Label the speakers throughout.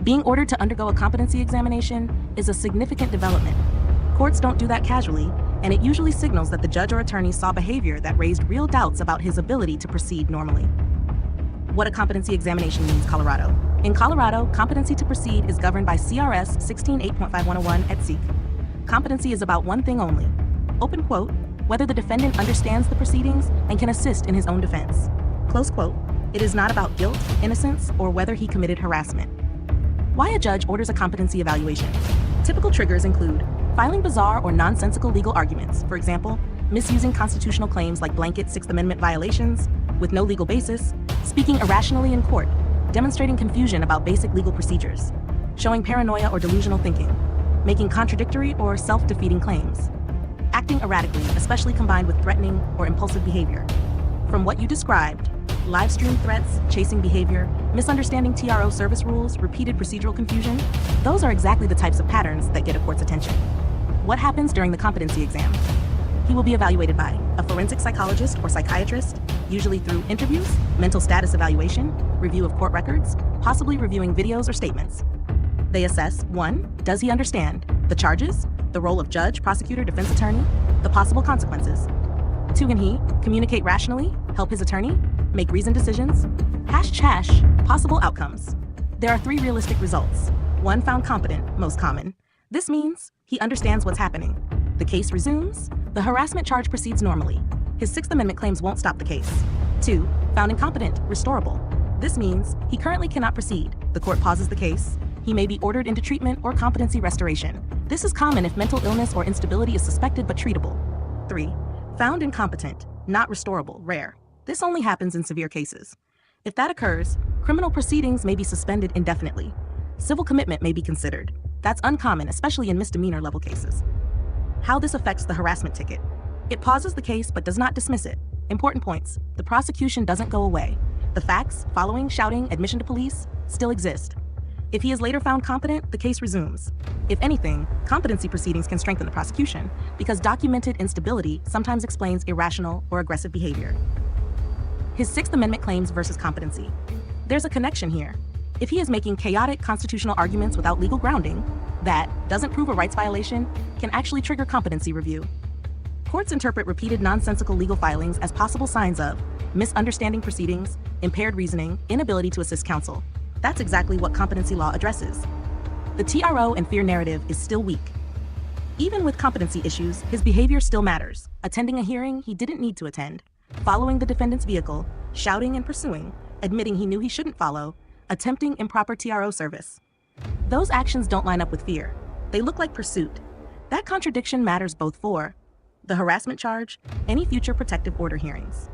Speaker 1: Being ordered to undergo a competency examination is a significant development. Courts don't do that casually, and it usually signals that the judge or attorney saw behavior that raised real doubts about his ability to proceed normally. What a competency examination means, Colorado. In Colorado, competency to proceed is governed by CRS 16.8.5101 et seq. Competency is about one thing only, open quote, whether the defendant understands the proceedings and can assist in his own defense. Close quote. It is not about guilt, innocence, or whether he committed harassment. Why a judge orders a competency evaluation. Typical triggers include filing bizarre or nonsensical legal arguments, for example, misusing constitutional claims like blanket Sixth Amendment violations with no legal basis, speaking irrationally in court, demonstrating confusion about basic legal procedures, showing paranoia or delusional thinking, making contradictory or self-defeating claims, acting erratically, especially combined with threatening or impulsive behavior. From what you described, live stream threats, chasing behavior, misunderstanding TRO service rules, repeated procedural confusion, those are exactly the types of patterns that get a court's attention. What happens during the competency exam? He will be evaluated by a forensic psychologist or psychiatrist, usually through interviews, mental status evaluation, review of court records, possibly reviewing videos or statements. They assess 1. Does he understand the charges, the role of judge, prosecutor, defense attorney, the possible consequences? 2. Can he communicate rationally, help his attorney, make reasoned decisions? Possible outcomes. There are 3 realistic results. 1. Found competent, most common. This means he understands what's happening. The case resumes. The harassment charge proceeds normally. His Sixth Amendment claims won't stop the case. 2. Found incompetent, restorable. This means he currently cannot proceed. The court pauses the case. He may be ordered into treatment or competency restoration. This is common if mental illness or instability is suspected but treatable. 3. Found incompetent, not restorable, rare. This only happens in severe cases. If that occurs, criminal proceedings may be suspended indefinitely. Civil commitment may be considered. That's uncommon, especially in misdemeanor level cases. How this affects the harassment ticket. It pauses the case but does not dismiss it. Important points. The prosecution doesn't go away. The facts, following, shouting, admission to police, still exist. If he is later found competent, the case resumes. If anything, competency proceedings can strengthen the prosecution because documented instability sometimes explains irrational or aggressive behavior. His Sixth Amendment claims versus competency. There's a connection here. If he is making chaotic constitutional arguments without legal grounding, that doesn't prove a rights violation, can actually trigger competency review. Courts interpret repeated nonsensical legal filings as possible signs of misunderstanding proceedings, impaired reasoning, inability to assist counsel. That's exactly what competency law addresses. The TRO and fear narrative is still weak. Even with competency issues, his behavior still matters. Attending a hearing he didn't need to attend, following the defendant's vehicle, shouting and pursuing, admitting he knew he shouldn't follow, attempting improper TRO service. Those actions don't line up with fear. They look like pursuit. That contradiction matters both for the harassment charge, any future protective order hearings.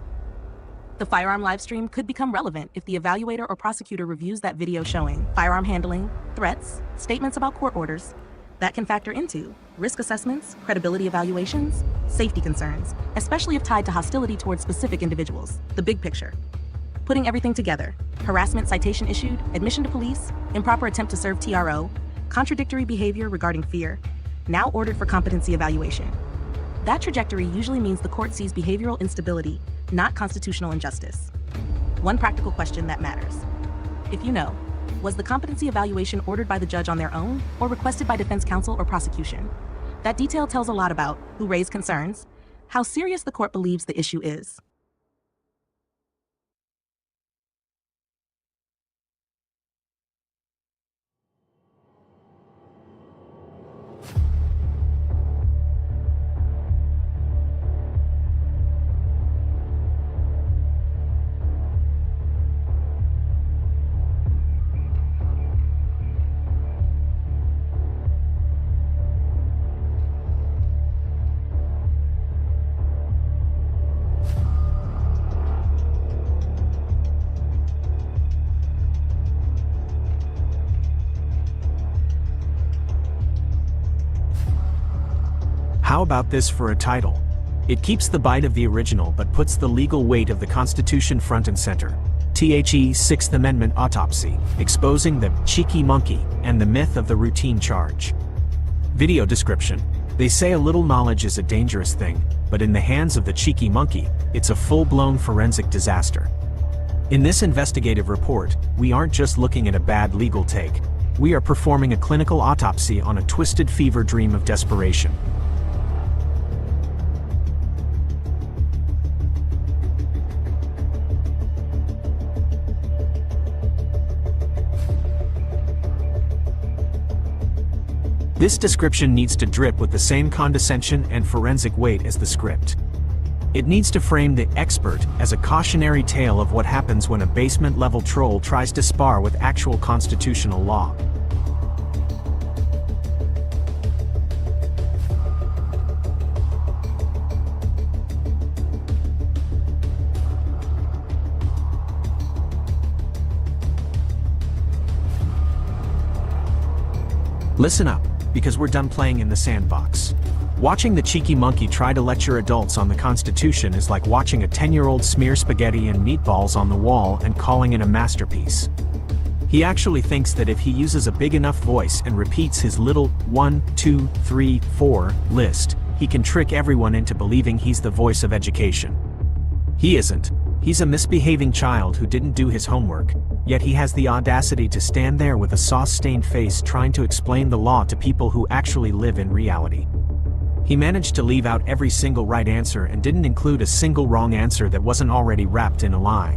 Speaker 1: The firearm livestream could become relevant if the evaluator or prosecutor reviews that video showing firearm handling, threats, statements about court orders. That can factor into risk assessments, credibility evaluations, safety concerns, especially if tied to hostility towards specific individuals. The big picture. Putting everything together, harassment citation issued, admission to police, improper attempt to serve TRO, contradictory behavior regarding fear, now ordered for competency evaluation. That trajectory usually means the court sees behavioral instability, not constitutional injustice. One practical question that matters. If you know, was the competency evaluation ordered by the judge on their own or requested by defense counsel or prosecution? That detail tells a lot about who raised concerns, how serious the court believes the issue is.
Speaker 2: How about this for a title? It keeps the bite of the original but puts the legal weight of the Constitution front and center. The Sixth Amendment Autopsy, exposing the cheeky monkey and the myth of the routine charge. Video description. They say a little knowledge is a dangerous thing, but in the hands of the cheeky monkey, it's a full-blown forensic disaster. In this investigative report, we aren't just looking at a bad legal take. We are performing a clinical autopsy on a twisted fever dream of desperation. This description needs to drip with the same condescension and forensic weight as the script. It needs to frame the expert as a cautionary tale of what happens when a basement-level troll tries to spar with actual constitutional law. Listen up, because we're done playing in the sandbox. Watching the cheeky monkey try to lecture adults on the Constitution is like watching a 10-year-old smear spaghetti and meatballs on the wall and calling it a masterpiece. He actually thinks that if he uses a big enough voice and repeats his little 1, 2, 3, 4 list, he can trick everyone into believing he's the voice of education. He isn't. He's a misbehaving child who didn't do his homework, yet he has the audacity to stand there with a sauce-stained face trying to explain the law to people who actually live in reality. He managed to leave out every single right answer and didn't include a single wrong answer that wasn't already wrapped in a lie.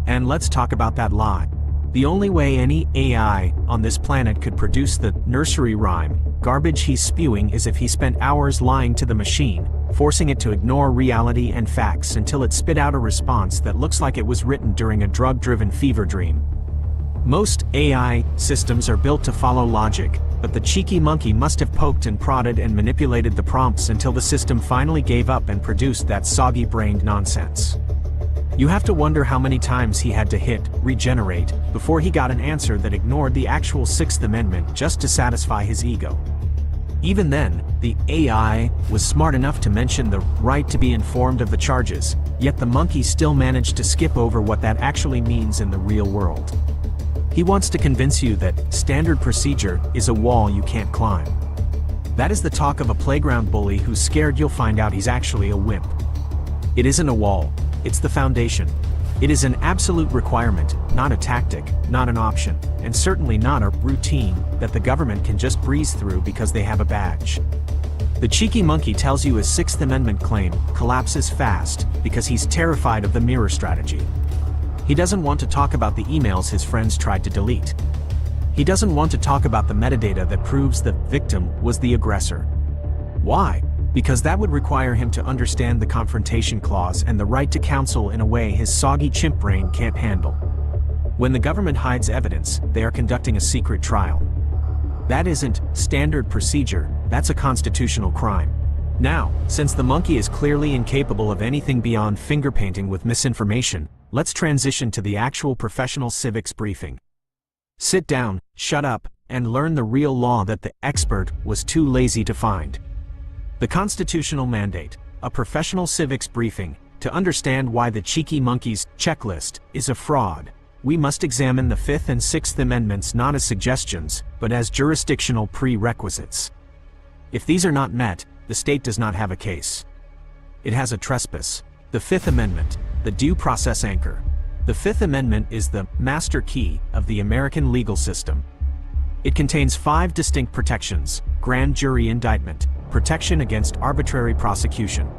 Speaker 2: And let's talk about that lie. The only way any AI on this planet could produce the nursery-rhyme garbage he's spewing is if he spent hours lying to the machine, forcing it to ignore reality and facts until it spit out a response that looks like it was written during a drug-driven fever dream. Most AI systems are built to follow logic, but the cheeky monkey must have poked and prodded and manipulated the prompts until the system finally gave up and produced that soggy-brained nonsense. You have to wonder how many times he had to hit regenerate before he got an answer that ignored the actual Sixth Amendment just to satisfy his ego. Even then, the AI was smart enough to mention the right to be informed of the charges, yet the monkey still managed to skip over what that actually means in the real world. He wants to convince you that standard procedure is a wall you can't climb. That is the talk of a playground bully who's scared you'll find out he's actually a wimp. It isn't a wall, it's the foundation. It is an absolute requirement, not a tactic, not an option, and certainly not a routine that the government can just breeze through because they have a badge. The cheeky monkey tells you his Sixth Amendment claim collapses fast because he's terrified of the mirror strategy. He doesn't want to talk about the emails his friends tried to delete. He doesn't want to talk about the metadata that proves the victim was the aggressor. Why? Because that would require him to understand the confrontation clause and the right to counsel in a way his soggy chimp brain can't handle. When the government hides evidence, they are conducting a secret trial. That isn't standard procedure, that's a constitutional crime. Now, since the monkey is clearly incapable of anything beyond finger painting with misinformation, let's transition to the actual professional civics briefing. Sit down, shut up, and learn the real law that the expert was too lazy to find. The constitutional mandate, a professional civics briefing. To understand why the cheeky monkey's checklist is a fraud, we must examine the Fifth and Sixth Amendments not as suggestions, but as jurisdictional prerequisites. If these are not met, the state does not have a case. It has a trespass. The Fifth Amendment, the due process anchor. The Fifth Amendment is the master key of the American legal system. It contains 5 distinct protections: grand jury indictment, protection against arbitrary prosecution,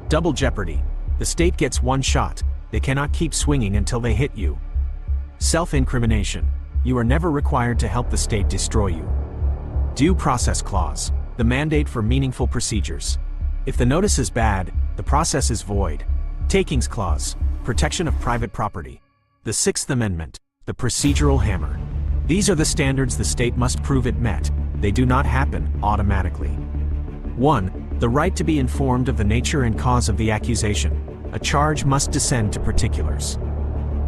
Speaker 2: double jeopardy. The state gets one shot, they cannot keep swinging until they hit you. Self-incrimination. You are never required to help the state destroy you. Due process clause. The mandate for meaningful procedures. If the notice is bad, the process is void. Takings clause. Protection of private property. The Sixth Amendment. The procedural hammer. These are the standards the state must prove it met. They do not happen automatically. 1. The right to be informed of the nature and cause of the accusation. A charge must descend to particulars.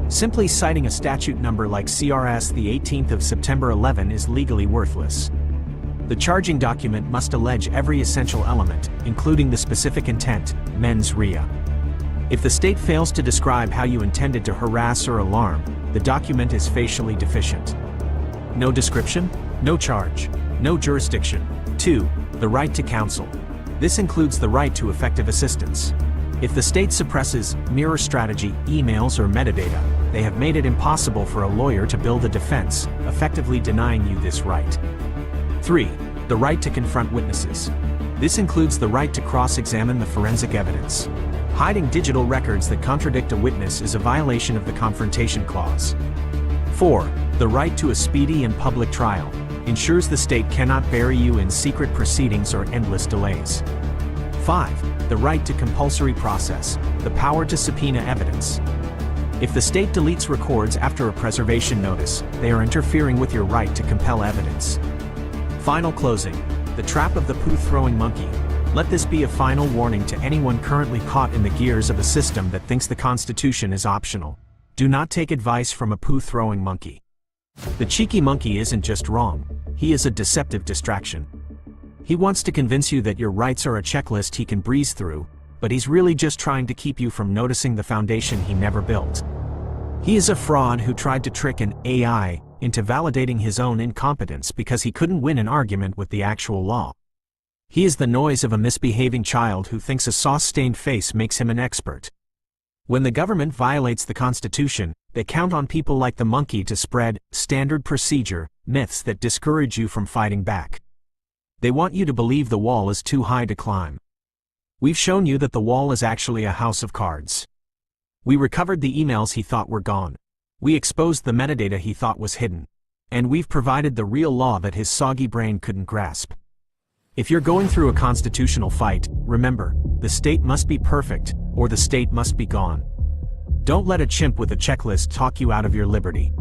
Speaker 2: Simply citing a statute number like CRS the 18th of September 11 is legally worthless. The charging document must allege every essential element, including the specific intent, mens rea. If the state fails to describe how you intended to harass or alarm, the document is facially deficient. No description, no charge, no jurisdiction. 2. The right to counsel. This includes the right to effective assistance. If the state suppresses mirror strategy, emails, or metadata, they have made it impossible for a lawyer to build a defense, effectively denying you this right. 3. The right to confront witnesses. This includes the right to cross-examine the forensic evidence. Hiding digital records that contradict a witness is a violation of the Confrontation Clause. 4. The right to a speedy and public trial ensures the state cannot bury you in secret proceedings or endless delays. 5. The right to compulsory process, the power to subpoena evidence. If the state deletes records after a preservation notice, they are interfering with your right to compel evidence. Final closing. The trap of the poo-throwing monkey. Let this be a final warning to anyone currently caught in the gears of a system that thinks the Constitution is optional. Do not take advice from a poo-throwing monkey. The cheeky monkey isn't just wrong, he is a deceptive distraction. He wants to convince you that your rights are a checklist he can breeze through, but he's really just trying to keep you from noticing the foundation he never built. He is a fraud who tried to trick an AI into validating his own incompetence because he couldn't win an argument with the actual law. He is the noise of a misbehaving child who thinks a sauce-stained face makes him an expert. When the government violates the Constitution, they count on people like the monkey to spread standard procedure myths that discourage you from fighting back. They want you to believe the wall is too high to climb. We've shown you that the wall is actually a house of cards. We recovered the emails he thought were gone. We exposed the metadata he thought was hidden. And we've provided the real law that his soggy brain couldn't grasp. If you're going through a constitutional fight, remember, the state must be perfect, or the state must be gone. Don't let a chimp with a checklist talk you out of your liberty.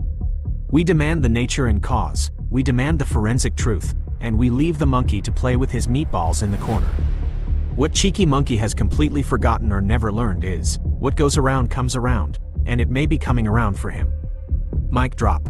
Speaker 2: We demand the nature and cause, we demand the forensic truth, and we leave the monkey to play with his meatballs in the corner. What cheeky monkey has completely forgotten or never learned is, what goes around comes around, and it may be coming around for him. Mic drop.